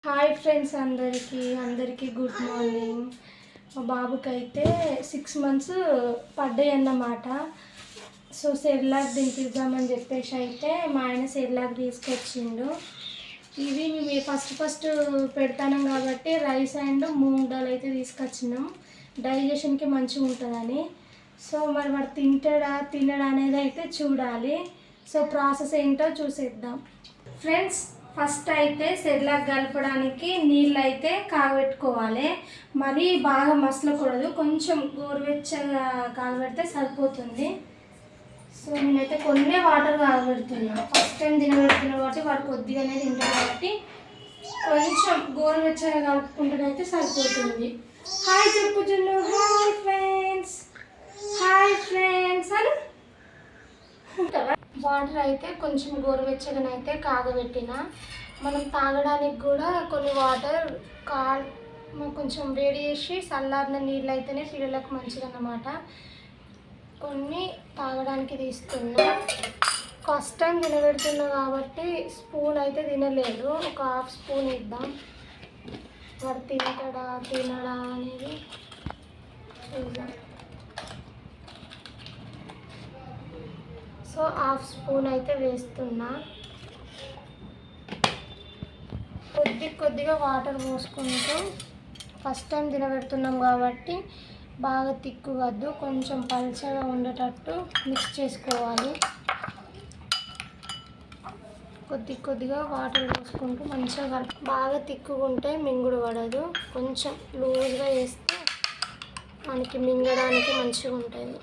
Hi friends, అందరికీ good morning. మా బాబుకైతే 6 months పడ్డాయి అన్నమాట. సో సెర్లాక్ తినిపిద్దామని చెప్పేసి అయితే మా ఆయన సెర్లాక్ తీసుకొచ్చిండు. ఇవి మేము ఫస్ట్ పెడతాం కాబట్టి రైస్ అండ్ మూంగ్ దాల్ అయితే తీసుకొచ్చినాం, డైజెషన్కి మంచిగా ఉంటుందని. సో మరి వాడు తినడా అనేది అయితే చూడాలి. సో ప్రాసెస్ ఏంటో చూసేద్దాం ఫ్రెండ్స్. ఫస్ట్ అయితే సెర్లాక్ కలపడానికి నీళ్ళు అయితే కాగబెట్టుకోవాలి. మరీ బాగా మసలకూడదు, కొంచెం గోరువెచ్చగా కాగబెడితే సరిపోతుంది. సో నేనైతే కొన్ని వాటర్ కాగబెడుతున్నాను. ఫస్ట్ టైం తినబెడుతున్నా కాబట్టి వాడు కొద్దిగానే తింటాడు కాబట్టి కొంచెం గోరువెచ్చగా కలుపుకుంటూనైతే సరిపోతుంది. హాయ్ చెప్పు జున్ను. హాయ్ ఫ్రెండ్స్ అని వాటర్ అయితే కొంచెం గోరువెచ్చగానైతే కాగబెట్టిన. మనం తాగడానికి కూడా కొన్ని వాటర్ కొంచెం వేడి చేసి చల్లారిన నీళ్ళు అయితేనే పిల్లలకు మంచిది అన్నమాట. కొన్ని తాగడానికి తీసుకున్నా. ఫస్ట్ టైం తినబెడుతున్నా కాబట్టి స్పూన్ అయితే తినలేదు, ఒక హాఫ్ స్పూన్ ఇద్దాం. వాడు తినడా అనేది చూద్దాం. సో హాఫ్ స్పూన్ అయితే వేస్తున్నా. కొద్దిగా వాటర్ పోసుకుంటూ, ఫస్ట్ టైం తినబెడుతున్నాం కాబట్టి బాగా తిక్కువద్దు, కొంచెం పల్చగా ఉండేటట్టు మిక్స్ చేసుకోవాలి. కొద్దిగా వాటర్ పోసుకుంటూ మంచిగా బాగా తిక్కుగా ఉంటే మింగుడు పడదు. కొంచెం లూజ్గా వేస్తే మనకి మింగడానికి మంచిగా ఉంటుంది.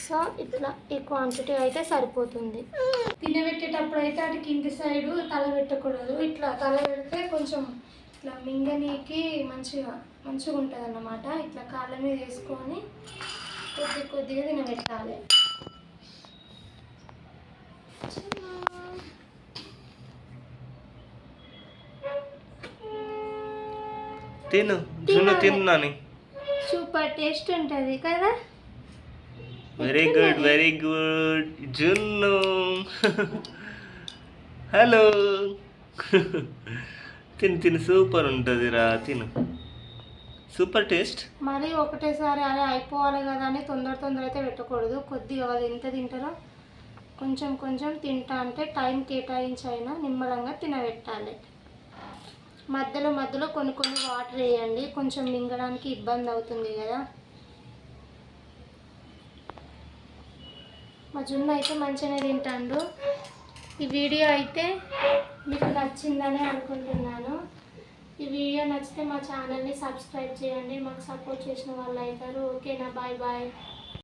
సో ఇట్లా ఈ క్వాంటిటీ అయితే సరిపోతుంది. తినబెట్టేటప్పుడు అయితే అటు కింది సైడు తల పెట్టకూడదు. ఇట్లా తల పెడితే కొంచెం ఇట్లా మింగనీకి మంచిగా ఉంటుంది అన్నమాట. ఇట్లా కాళ్ళ మీద వేసుకొని కొద్దిగా తినబెట్టాలి. తిన్నాను. సూపర్ టేస్ట్ ఉంటుంది కదా. వెరీ గుడ్ జున్ను. హలో. తిను సూపర్ ఉంటుంది రా, తిను. Super taste. మరి ఒకటేసారి అలా అయిపోవాలి కదా అని తొందర అయితే పెట్టకూడదు. కొద్దిగా వాళ్ళు ఎంత తింటారో కొంచెం తింటా అంటే టైం కేటాయించి అయినా నిమ్మలంగా తినబెట్టాలి. మధ్యలో కొన్ని వాటర్ వేయండి, కొంచెం మింగడానికి ఇబ్బంది అవుతుంది కదా. మా జున్ను అయితే మంచిగానే తింటాడు. ఈ వీడియో అయితే మీకు నచ్చిందని అనుకుంటున్నాను. ఈ వీడియో నచ్చితే మా ఛానల్ని సబ్స్క్రైబ్ చేయండి. మాకు సపోర్ట్ చేసిన వాళ్ళు అవుతారు. ఓకేనా? బాయ్.